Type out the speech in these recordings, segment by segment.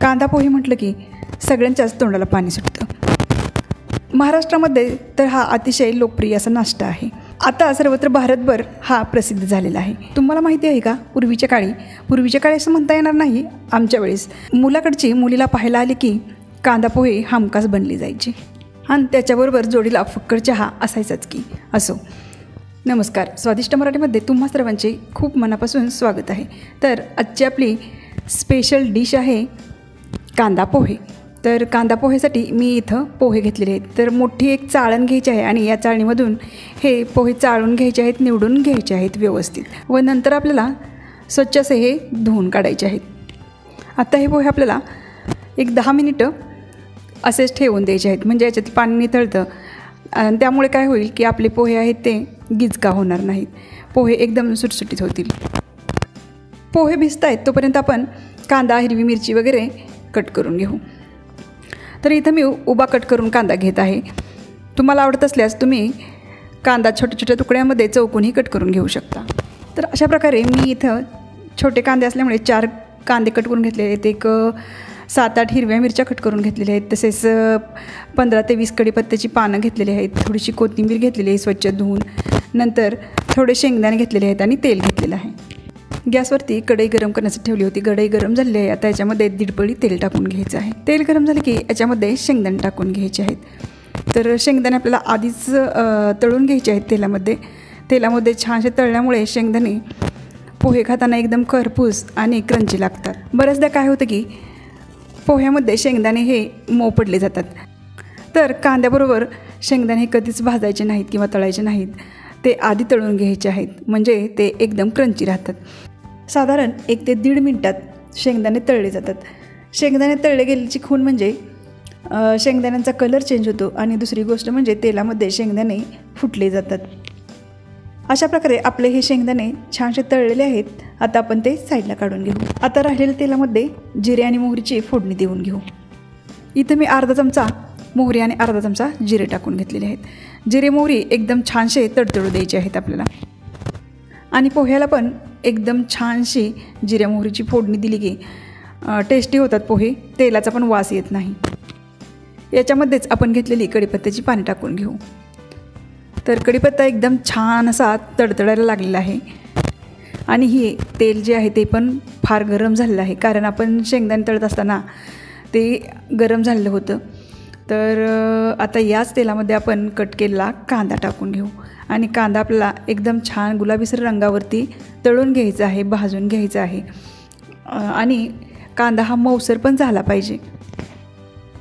कांदा पोहे म्हटलं की सगळ्यांच्याच तोंडाला पाणी सुटतं। महाराष्ट्रामध्ये तर हा अतिशय लोकप्रिय असा नाश्ता आहे। आता सर्वत्र भारतभर हा प्रसिद्ध झालेला आहे। तुम्हाला माहिती आहे का, पूर्वीच्या काळी असं म्हणता येणार नाही, आमच्या वेळेस मुलाकडची मुलीला पाहायला आली की कांदा पोहे हमखास बनली जायची आणि त्याच्याबरोबर जोडीला फक्कड चहा असायचाच की। असो, नमस्कार, स्वादिष्ट मराठीमध्ये तुम्हा सर्वांचे खूप मनापासून स्वागत आहे। तर आजची आपली स्पेशल डिश आहे कांदा पोहे। तर कांदा पोहेसाठी मी इथं पोहे घेतलेले आहेत। तर मोठी एक चाळण घ्यायची आहे आणि या चाळणीमधून हे पोहे चाळून घ्यायचे आहेत, निवडून घ्यायचे आहेत व्यवस्थित, व नंतर आपल्याला स्वच्छ असे हे धुवून काढायचे आहेत। आता हे पोहे आपल्याला एक 10 मिनिटं असेच ठेवून द्यायचे आहेत, म्हणजे याच्यात पाणी निथळतं आणि त्यामुळे काय होईल की आपले पोहे आहेत ते गिचका होणार नाहीत, पोहे एकदम सुटसुटीत होतील। पोहे भिजत आहेत तोपर्यंत आपण कांदा, हिरवी मिरची वगैरे कट करून घेऊ। तर इथं मी उभा कट करून कांदा घेत आहे। तुम्हाला आवडत असल्यास तुम्ही कांदा छोट्या छोट्या तुकड्यामध्ये चौकोनी कट करून घेऊ शकता। तर अशा प्रकारे मी इथं छोटे कांदे असल्यामुळे 4 कांदे कट करून घेतलेले आहेत, एक 7-8 हिरव्या मिरच्या कट करून घेतलेल्या आहेत, तसेच 15 ते 20 कढीपत्त्याची पानं घेतलेली आहेत, थोडीशी कोथिंबीर घेतलेली आहे स्वच्छ धुवून, नंतर थोडे शेंगदाणे घेतलेले आहेत आणि तेल घेतलेलं आहे। गॅसवरती कढई गरम करण्यासाठी ठेवली होती। कढई गरम झालेली आहे। आता याच्यामध्ये 1.5 पळी तेल टाकून घ्यायचं आहे। तेल गरम झाले की याच्यामध्ये शेंगदाणे टाकून घ्यायचे आहेत। तर शेंगदाणे आपल्याला आधीच तळून घ्यायचे आहेत तेलामध्ये छानसे तळल्यामुळे शेंगदाणे पोहे खाताना एकदम खरपूस आणि क्रंची लागतात। बऱ्याचदा काय होतं की पोह्यामध्ये शेंगदाणे हे मऊ पडले जातात, तर कांद्याबरोबर शेंगदाणे कधीच भाजायचे नाहीत किंवा तळायचे नाहीत, ते आधी तळून घ्यायचे आहेत, म्हणजे ते एकदम क्रंची राहतात। साधारण 1 ते 1.5 मिनिटात शेंगदाणे तळले जातात। शेंगदाणे तळले गेल्याची खूण म्हणजे शेंगदाण्यांचा कलर चेंज होतो आणि दुसरी गोष्ट म्हणजे तेलामध्ये शेंगदाणे फुटले जातात। अशा प्रकारे आपले हे शेंगदाणे छानसे तळलेले आहेत। आता आपण ते साईडला काढून घेऊ। आता राहिलेल्या तेलामध्ये जिरे आणि मोहरीची फोडणी देऊन घेऊ। इथं मी अर्धा चमचा मोहरी आणि अर्धा चमचा जिरे टाकून घेतलेले आहेत। जिरे मोहरी एकदम छानसे तडतडू द्यायचे आहेत आपल्याला, आणि पोह्याला पण एकदम छानशी जिरे मोहरीची फोडणी दिली की टेस्टी होतात पोहे, तेलाचा पण वास येत नाही। याच्यामध्येच आपण घेतलेली कढीपत्त्याची पाने टाकून घेऊ। तर कढीपत्ता एकदम छान असा तडतडायला लागलेला आहे आणि हे तेल जे आहे ते पण फार गरम झालेलं आहे, कारण आपण शेंगदाणे तळत असताना ते गरम झालेलं होतं। तर आता याच तेलामध्ये आपण कट केलेला कांदा टाकून घेऊ आणि कांदा आपल्याला एकदम छान गुलाबीसर रंगावरती तळून घ्यायचा आहे, भाजून घ्यायचा आहे, आणि कांदा हा मऊसर पण झाला पाहिजे।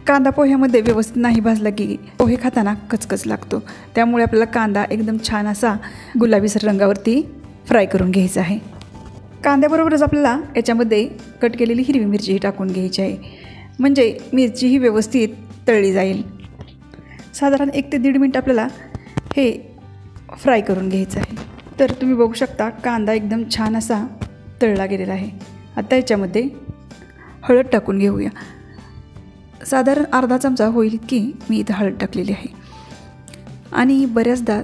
कांदा पोह्यामध्ये व्यवस्थित नाही भाजला की पोहे खाताना कचकच लागतो, त्यामुळे आपल्याला कांदा एकदम छान असा गुलाबीसर रंगावरती फ्राय करून घ्यायचा आहे। कांद्याबरोबरच आपल्याला याच्यामध्ये कट केलेली हिरवी मिरचीही टाकून घ्यायची आहे, म्हणजे मिरचीही व्यवस्थित तळली जाईल। साधारण 1 ते 1.5 मिनिट आपल्याला हे फ्राय करून घ्यायचं आहे। तर तुम्ही बघू शकता कांदा एकदम छान असा तळला गेलेला आहे। आता याच्यामध्ये हळद टाकून घेऊया। साधारण अर्धा चमचा होईल की मी इथं हळद टाकलेली आहे, आणि बऱ्याचदा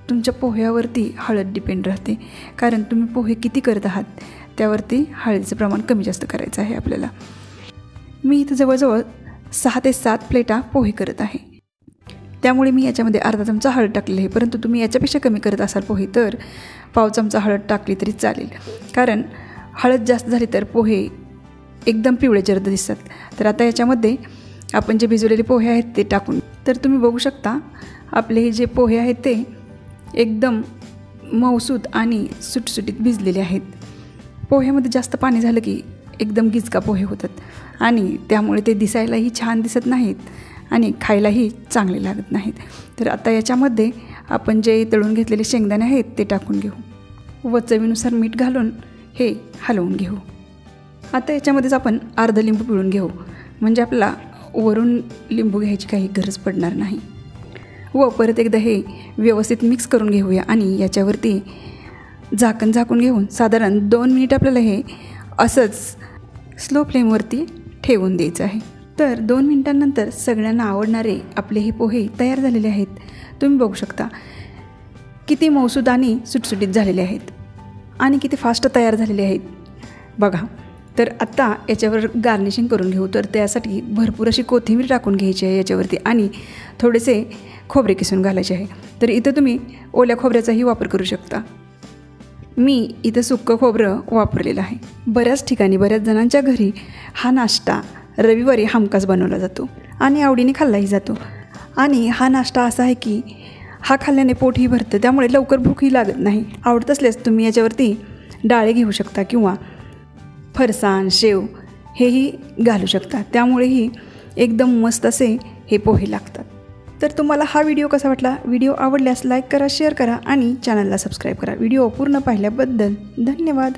तुमच्या पोह्यावरती हळद डिपेंड राहते, कारण तुम्ही पोहे किती करत आहात त्यावरती हळदीचं प्रमाण कमी जास्त करायचं आहे आपल्याला। मी इथं जवळजवळ 6 ते 7 प्लेटा पोहे करत आहे, त्यामुळे मी याच्यामध्ये अर्धा चमचा हळद टाकलेली आहे, परंतु तुम्ही याच्यापेक्षा कमी करत असाल पोहे तर पाव चमचा हळद टाकली तरी चालेल, कारण हळद जास्त झाली तर पोहे एकदम पिवळे जर्द दिसतात। तर आता याच्यामध्ये आपण जे भिजवलेले पोहे आहेत ते टाकून, तर तुम्ही बघू शकता आपले हे जे पोहे आहेत ते एकदम मऊसूत आणि सुटसुटीत भिजलेले आहेत। पोह्यामध्ये जास्त पाणी झालं की एकदम गिचका पोहे होतात आणि त्यामुळे ते दिसायलाही छान दिसत नाहीत आणि खायलाही चांगले लागत नाहीत। तर आता याच्यामध्ये आपण जे तळून घेतलेले शेंगदाणे आहेत ते टाकून घेऊ व चवीनुसार मीठ घालून हे हलवून घेऊ। आता याच्यामध्येच आपण अर्धा लिंबू पिळून घेऊ, म्हणजे आपल्याला वरून लिंबू घ्यायची काही गरज पडणार नाही। व परत एकदा हे व्यवस्थित मिक्स करून घेऊया आणि याच्यावरती झाकण घेऊन साधारण 2 मिनिट आपल्याला हे असंच स्लो फ्लेमवरती ठेवून द्यायचं आहे। तर 2 मिनिटांनंतर सगळ्यांना आवडणारे आपले हे पोहे तयार झालेले आहेत। तुम्ही बघू शकता किती मऊसूद आणि सुटसुटीत झालेले आहेत आणि किती फास्ट तयार झालेले आहेत बघा। तर आता याच्यावर गार्निशिंग करून घेऊ. तर त्यासाठी भरपूर अशी कोथिंबीर टाकून घ्यायची आहे याच्यावरती आणि थोडेसे खोबरे किसून घालायचे आहे. तर इथं तुम्ही ओल्या खोबऱ्याचाही वापर करू शकता. मी इथं सुक्कं खोबरं वापरलेलं आहे. बऱ्याच ठिकाणी बऱ्याच जणांच्या घरी हा नाश्ता रविवारी हमखास बनवला जातो आणि आवडीने खाल्लाही जातो. आणि हा नाश्ता असा आहे की हा खाल्ल्याने पोटही भरतं, त्यामुळे लवकर भूकही लागत नाही. आवडत असल्यास तुम्ही याच्यावरती डाळे घेऊ शकता किंवा फरसाण, शेव हेही घालू शकता. त्यामुळेही एकदम मस्त असे हे पोहे लागतात. तर तुम्हाला हा व्हिडिओ कसा वाटला? व्हिडिओ आवडल्यास लाईक करा, शेअर करा आणि चॅनलला सबस्क्राईब करा. व्हिडिओ पूर्ण पाहिल्याबद्दल धन्यवाद.